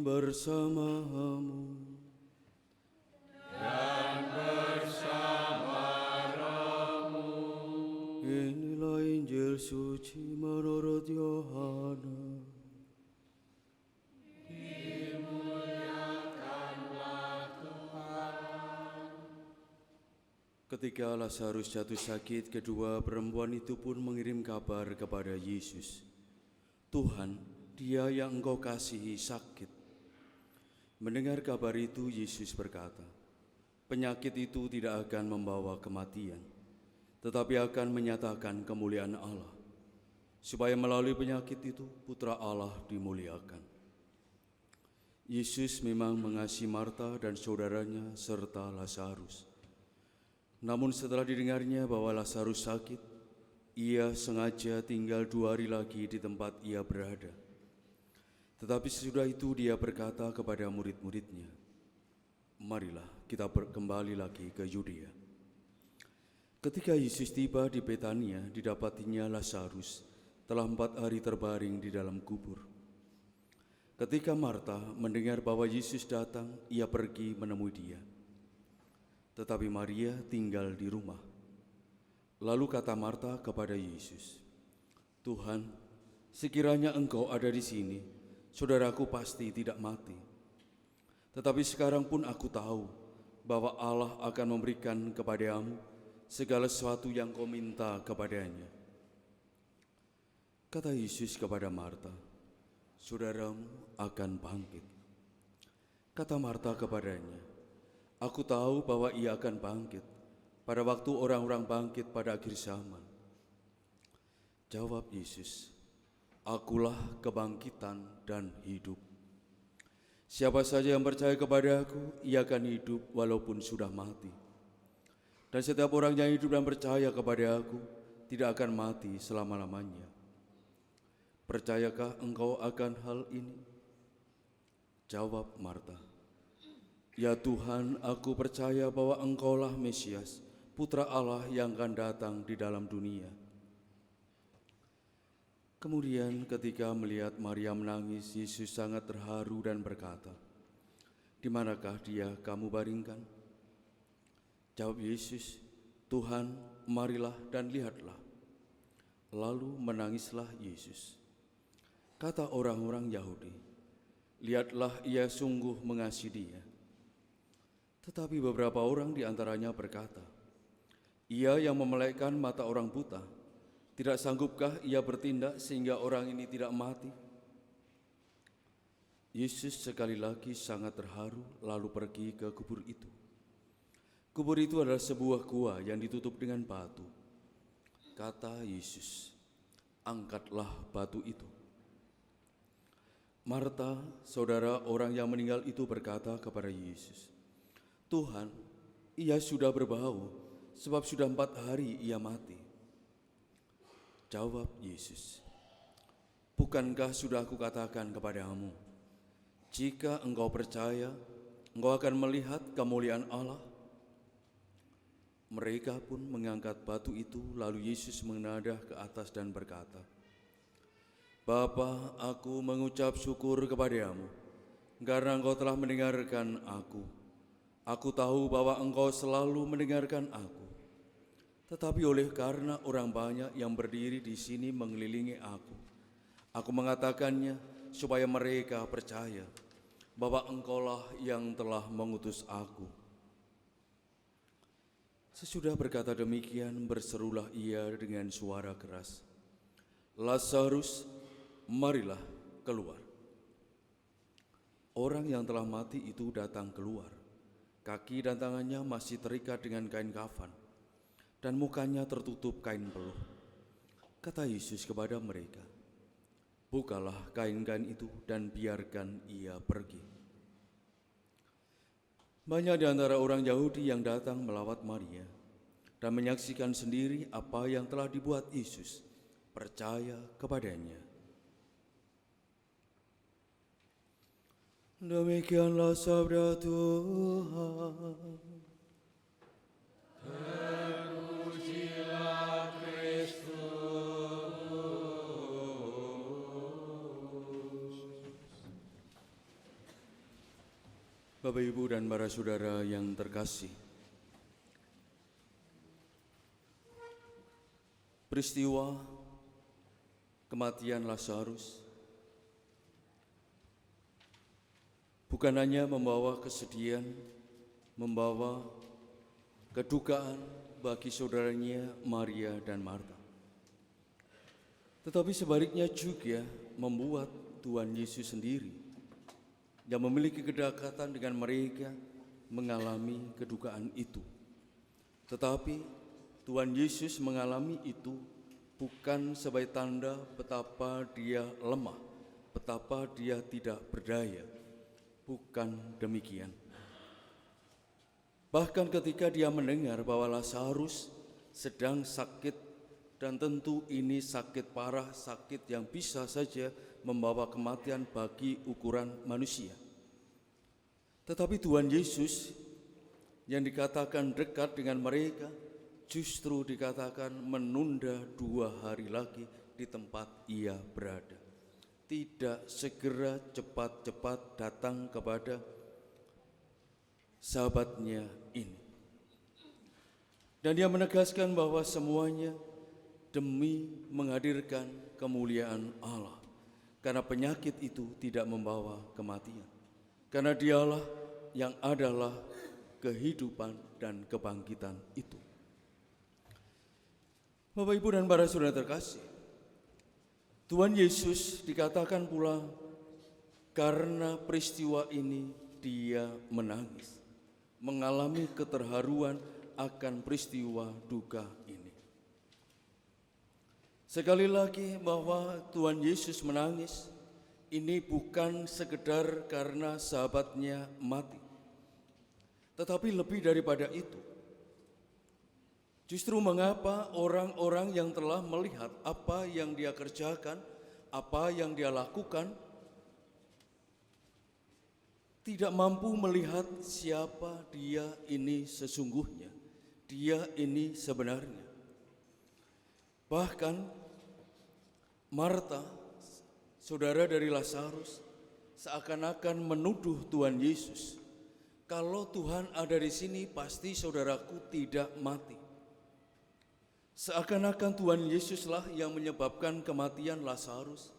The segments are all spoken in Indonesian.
bersamamu. Dan bersama rohmu. Inilah Injil suci menurut Yohanes. Ketika Lazarus jatuh sakit, kedua perempuan itu pun mengirim kabar kepada Yesus. Tuhan, dia yang engkau kasihi sakit. Mendengar kabar itu, Yesus berkata, penyakit itu tidak akan membawa kematian, tetapi akan menyatakan kemuliaan Allah, supaya melalui penyakit itu Putra Allah dimuliakan. Yesus memang mengasihi Marta dan saudaranya serta Lazarus. Namun setelah didengarnya bahwa Lazarus sakit, ia sengaja tinggal 2 hari lagi di tempat ia berada. Tetapi sesudah itu dia berkata kepada murid-muridnya, marilah kita kembali lagi ke Yudea. Ketika Yesus tiba di Betania, didapatinya Lazarus telah 4 hari terbaring di dalam kubur. Ketika Marta mendengar bahwa Yesus datang, ia pergi menemui dia. Tetapi Maria tinggal di rumah. Lalu kata Marta kepada Yesus, Tuhan, sekiranya engkau ada di sini, saudaraku pasti tidak mati. Tetapi sekarang pun aku tahu bahwa Allah akan memberikan kepadamu segala sesuatu yang kau minta kepadanya. Kata Yesus kepada Marta, saudaramu akan bangkit. Kata Marta kepadanya, aku tahu bahwa ia akan bangkit pada waktu orang-orang bangkit pada akhir zaman. Jawab Yesus, akulah kebangkitan dan hidup. Siapa saja yang percaya kepada aku, ia akan hidup walaupun sudah mati. Dan setiap orang yang hidup dan percaya kepada aku, tidak akan mati selama-lamanya. Percayakah engkau akan hal ini? Jawab Marta, ya Tuhan, aku percaya bahwa engkaulah Mesias, Putra Allah yang akan datang di dalam dunia. Kemudian ketika melihat Maria menangis, Yesus sangat terharu dan berkata, di manakah dia kamu baringkan? Jawab Yesus, Tuhan, marilah dan lihatlah. Lalu menangislah Yesus. Kata orang-orang Yahudi, lihatlah ia sungguh mengasihi dia. Tetapi beberapa orang di antaranya berkata, ia yang memelekkan mata orang buta, tidak sanggupkah ia bertindak sehingga orang ini tidak mati? Yesus sekali lagi sangat terharu lalu pergi ke kubur itu. Kubur itu adalah sebuah gua yang ditutup dengan batu. Kata Yesus, angkatlah batu itu. Marta, saudara orang yang meninggal itu berkata kepada Yesus, Tuhan, ia sudah berbau, sebab sudah 4 hari ia mati. Jawab Yesus, bukankah sudah aku katakan kepadamu, jika engkau percaya, engkau akan melihat kemuliaan Allah? Mereka pun mengangkat batu itu, lalu Yesus menadah ke atas dan berkata, Bapa, aku mengucap syukur kepadamu, karena engkau telah mendengarkan aku. Aku tahu bahwa engkau selalu mendengarkan aku. Tetapi oleh karena orang banyak yang berdiri di sini mengelilingi aku mengatakannya supaya mereka percaya bahwa engkaulah yang telah mengutus aku. Sesudah berkata demikian, berserulah ia dengan suara keras, Lazarus, marilah keluar. Orang yang telah mati itu datang keluar. Kaki dan tangannya masih terikat dengan kain kafan, dan mukanya tertutup kain peluh. Kata Yesus kepada mereka, bukalah kain-kain itu dan biarkan ia pergi. Banyak di antara orang Yahudi yang datang melawat Maria dan menyaksikan sendiri apa yang telah dibuat Yesus, percaya kepadanya. Demikianlah sabda Tuhan. Terpujilah Kristus. Bapak, Ibu, dan para saudara yang terkasih, peristiwa kematian Lazarus bukan hanya membawa kesedihan, membawa kedukaan bagi saudaranya Maria dan Marta, tetapi sebaliknya juga membuat Tuhan Yesus sendiri yang memiliki kedekatan dengan mereka mengalami kedukaan itu. Tetapi Tuhan Yesus mengalami itu bukan sebagai tanda betapa dia lemah, betapa dia tidak berdaya. Bukan demikian. Bahkan ketika dia mendengar bahwa Lazarus sedang sakit, dan tentu ini sakit parah, sakit yang bisa saja membawa kematian bagi ukuran manusia. Tetapi Tuhan Yesus yang dikatakan dekat dengan mereka justru dikatakan menunda 2 hari lagi di tempat ia berada. Tidak segera cepat-cepat datang kepada sahabatnya ini. Dan dia menegaskan bahwa semuanya demi menghadirkan kemuliaan Allah. Karena penyakit itu tidak membawa kematian. Karena dialah yang adalah kehidupan dan kebangkitan itu. Bapak, Ibu, dan para saudara terkasih, Tuhan Yesus dikatakan pula karena peristiwa ini dia menangis, mengalami keterharuan akan peristiwa duka ini. Sekali lagi bahwa Tuhan Yesus menangis ini bukan sekedar karena sahabatnya mati, tetapi lebih daripada itu. Justru mengapa orang-orang yang telah melihat apa yang dia kerjakan, apa yang dia lakukan, tidak mampu melihat siapa dia ini sesungguhnya, dia ini sebenarnya. Bahkan Marta, saudara dari Lazarus, seakan-akan menuduh Tuhan Yesus, kalau Tuhan ada di sini pasti saudaraku tidak mati. Seakan-akan Tuhan Yesuslah yang menyebabkan kematian Lazarus.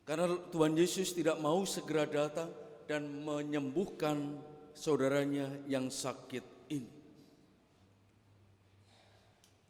Karena Tuhan Yesus tidak mau segera datang dan menyembuhkan saudaranya yang sakit ini.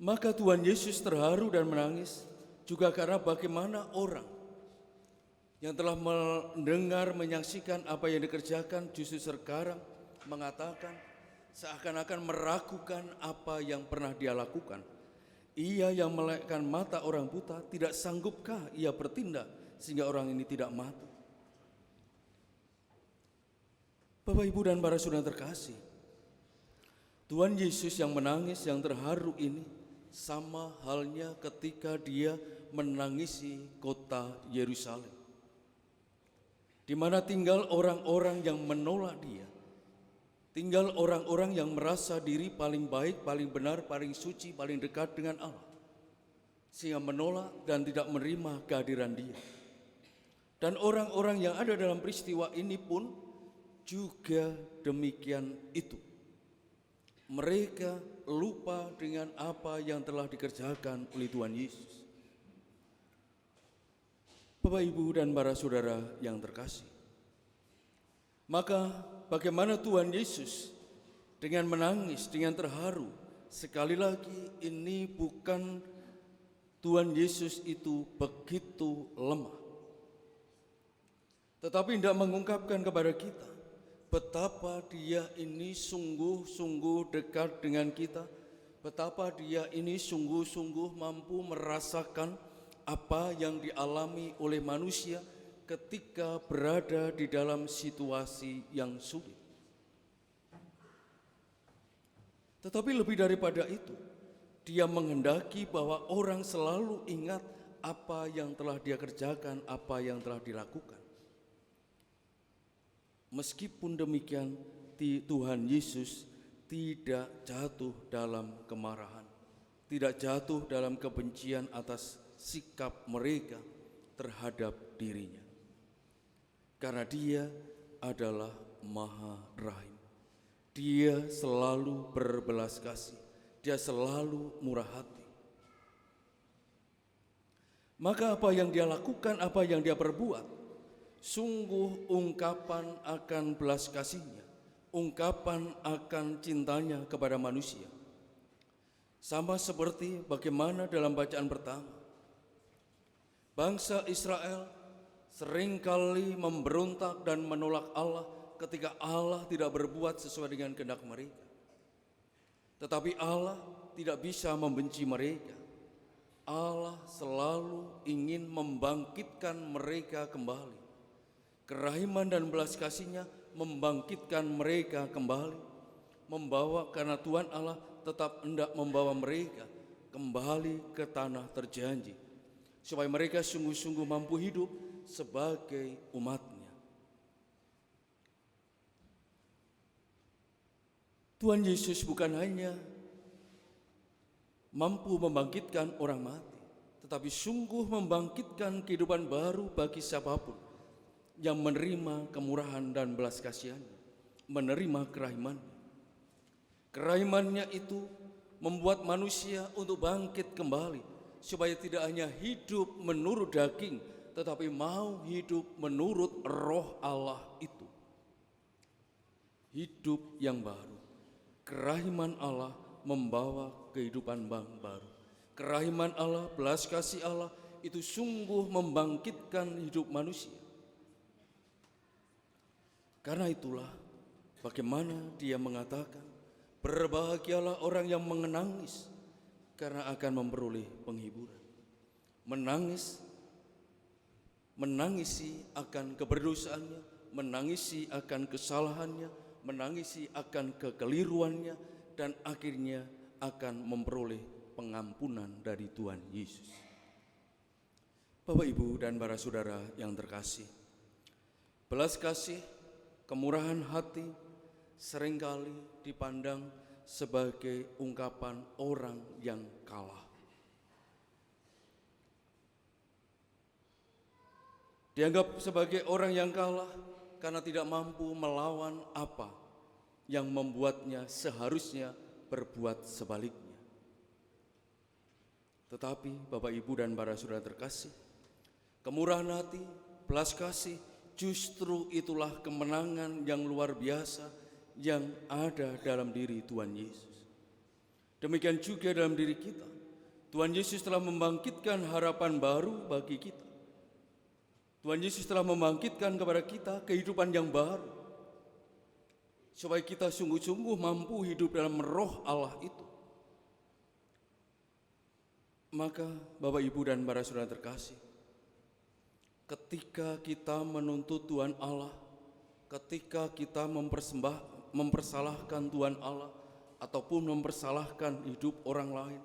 Maka Tuhan Yesus terharu dan menangis juga karena bagaimana orang yang telah mendengar, menyaksikan apa yang dikerjakan justru sekarang mengatakan seakan-akan meragukan apa yang pernah dia lakukan. Ia yang melekkan mata orang buta, tidak sanggupkah ia bertindak sehingga orang ini tidak mati? Bapak, Ibu, dan para saudara terkasih, Tuhan Yesus yang menangis, yang terharu ini sama halnya ketika dia menangisi kota Yerusalem, di mana tinggal orang-orang yang menolak dia, tinggal orang-orang yang merasa diri paling baik, paling benar, paling suci, paling dekat dengan Allah, sehingga menolak dan tidak menerima kehadiran dia. Dan orang-orang yang ada dalam peristiwa ini pun juga demikian itu. Mereka lupa dengan apa yang telah dikerjakan oleh Tuhan Yesus. Bapak, Ibu, dan para saudara yang terkasih, maka bagaimana Tuhan Yesus dengan menangis, dengan terharu, sekali lagi ini bukan Tuhan Yesus itu begitu lemah, tetapi hendak mengungkapkan kepada kita betapa dia ini sungguh-sungguh dekat dengan kita, betapa dia ini sungguh-sungguh mampu merasakan apa yang dialami oleh manusia ketika berada di dalam situasi yang sulit. Tetapi lebih daripada itu, dia menghendaki bahwa orang selalu ingat apa yang telah dia kerjakan, apa yang telah dilakukan. Meskipun demikian, Tuhan Yesus tidak jatuh dalam kemarahan, tidak jatuh dalam kebencian atas sikap mereka terhadap dirinya. Karena dia adalah Maha Rahim. Dia selalu berbelas kasih, Dia selalu murah hati. Maka apa yang Dia lakukan, apa yang Dia perbuat, sungguh ungkapan akan belas kasih-Nya, ungkapan akan cintanya kepada manusia. Sama seperti bagaimana dalam bacaan pertama, bangsa Israel seringkali memberontak dan menolak Allah ketika Allah tidak berbuat sesuai dengan kehendak mereka. Tetapi Allah tidak bisa membenci mereka. Allah selalu ingin membangkitkan mereka kembali. Kerahiman dan belas kasih-Nya membangkitkan mereka kembali, membawa karena Tuhan Allah tetap hendak membawa mereka kembali ke tanah terjanji, supaya mereka sungguh-sungguh mampu hidup sebagai umat-Nya. Tuhan Yesus bukan hanya mampu membangkitkan orang mati, tetapi sungguh membangkitkan kehidupan baru bagi siapapun yang menerima kemurahan dan belas kasihan-Nya, menerima kerahiman-Nya. Kerahiman-Nya itu membuat manusia untuk bangkit kembali, supaya tidak hanya hidup menurut daging, tetapi mau hidup menurut Roh Allah itu. Hidup yang baru. Kerahiman Allah membawa kehidupan baru. Kerahiman Allah, belas kasih Allah itu sungguh membangkitkan hidup manusia. Karena itulah bagaimana Dia mengatakan, berbahagialah orang yang menangis, karena akan memperoleh penghiburan. Menangisi akan keberdosaannya, menangisi akan kesalahannya, menangisi akan kekeliruannya, dan akhirnya akan memperoleh pengampunan dari Tuhan Yesus. Bapak, Ibu, dan para saudara yang terkasih, belas kasih, kemurahan hati seringkali dipandang sebagai ungkapan orang yang kalah. Dianggap sebagai orang yang kalah karena tidak mampu melawan apa yang membuatnya seharusnya berbuat sebaliknya. Tetapi Bapak, Ibu, dan para saudara terkasih, kemurahan hati, belas kasih, justru itulah kemenangan yang luar biasa yang ada dalam diri Tuhan Yesus. Demikian juga dalam diri kita. Tuhan Yesus telah membangkitkan harapan baru bagi kita. Tuhan Yesus telah membangkitkan kepada kita kehidupan yang baru, supaya kita sungguh-sungguh mampu hidup dalam Roh Allah itu. Maka Bapak, Ibu, dan para saudara terkasih, ketika kita menuntut Tuhan Allah, ketika kita mempersalahkan Tuhan Allah ataupun mempersalahkan hidup orang lain,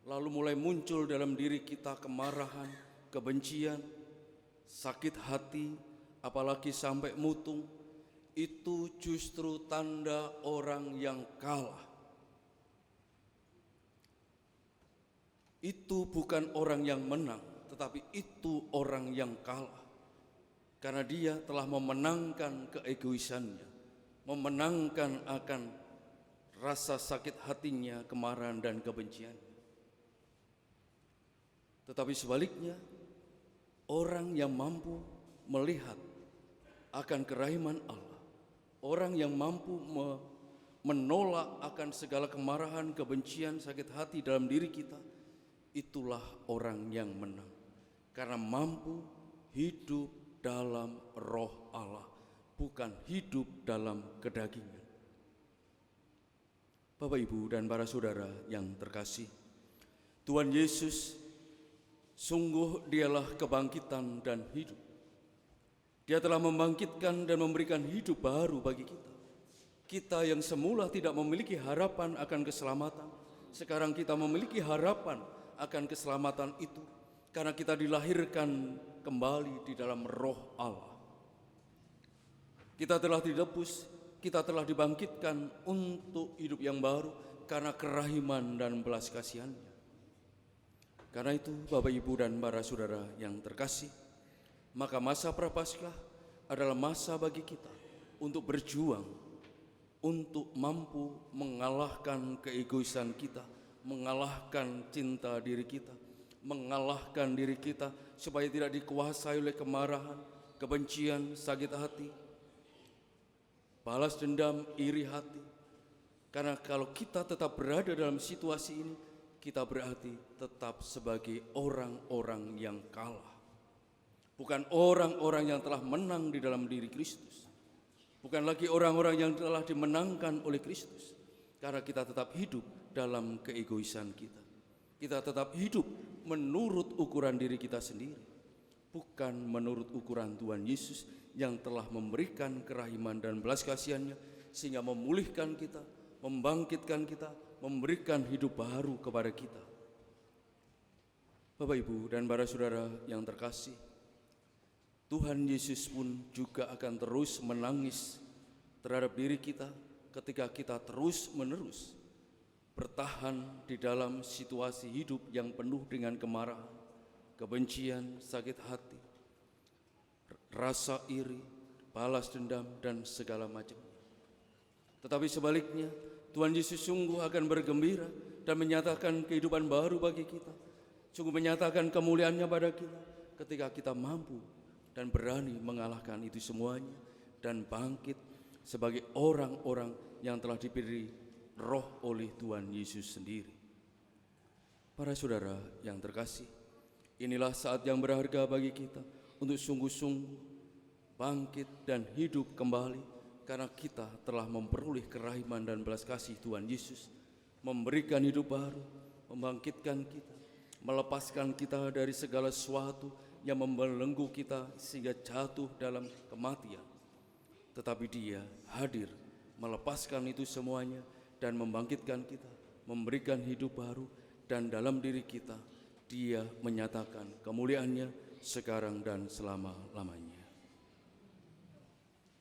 lalu mulai muncul dalam diri kita kemarahan, kebencian, sakit hati, apalagi sampai mutung, itu justru tanda orang yang kalah. Itu bukan orang yang menang, tetapi itu orang yang kalah. Karena dia telah memenangkan keegoisannya, memenangkan akan rasa sakit hatinya, kemarahan dan kebencian. Tetapi sebaliknya, orang yang mampu melihat akan kerahiman Allah, orang yang mampu menolak akan segala kemarahan, kebencian, sakit hati dalam diri kita, itulah orang yang menang. Karena mampu hidup dalam Roh Allah, bukan hidup dalam kedagingan. Bapak, Ibu, dan para saudara yang terkasih, Tuhan Yesus sungguh dialah kebangkitan dan hidup. Dia telah membangkitkan dan memberikan hidup baru bagi kita. Kita yang semula tidak memiliki harapan akan keselamatan, sekarang kita memiliki harapan akan keselamatan itu, karena kita dilahirkan kembali di dalam Roh Allah. Kita telah ditebus, kita telah dibangkitkan untuk hidup yang baru karena kerahiman dan belas kasihan-Nya. Karena itu Bapak, Ibu, dan para saudara yang terkasih, maka masa Prapaskah adalah masa bagi kita untuk berjuang, untuk mampu mengalahkan keegoisan kita, mengalahkan cinta diri kita, mengalahkan diri kita supaya tidak dikuasai oleh kemarahan, kebencian, sakit hati, balas dendam, iri hati. Karena kalau kita tetap berada dalam situasi ini, kita berarti tetap sebagai orang-orang yang kalah. Bukan orang-orang yang telah menang di dalam diri Kristus. Bukan lagi orang-orang yang telah dimenangkan oleh Kristus. Karena kita tetap hidup dalam keegoisan kita. Kita tetap hidup menurut ukuran diri kita sendiri. Bukan menurut ukuran Tuhan Yesus yang telah memberikan kerahiman dan belas kasihan-Nya sehingga memulihkan kita, membangkitkan kita, memberikan hidup baru kepada kita. Bapak, Ibu, dan para saudara yang terkasih, Tuhan Yesus pun juga akan terus menangis terhadap diri kita ketika kita terus-menerus bertahan di dalam situasi hidup yang penuh dengan kemarahan, kebencian, sakit hati, rasa iri, balas dendam, dan segala macam. Tetapi sebaliknya, Tuhan Yesus sungguh akan bergembira dan menyatakan kehidupan baru bagi kita. Sungguh menyatakan kemuliaan-Nya pada kita ketika kita mampu dan berani mengalahkan itu semuanya dan bangkit sebagai orang-orang yang telah diberi roh oleh Tuhan Yesus sendiri. Para saudara yang terkasih, inilah saat yang berharga bagi kita untuk sungguh-sungguh bangkit dan hidup kembali. Karena kita telah memperoleh kerahiman dan belas kasih Tuhan Yesus, memberikan hidup baru, membangkitkan kita, melepaskan kita dari segala sesuatu yang membelenggu kita sehingga jatuh dalam kematian. Tetapi Dia hadir melepaskan itu semuanya dan membangkitkan kita, memberikan hidup baru, dan dalam diri kita Dia menyatakan kemuliaan-Nya sekarang dan selama-lamanya.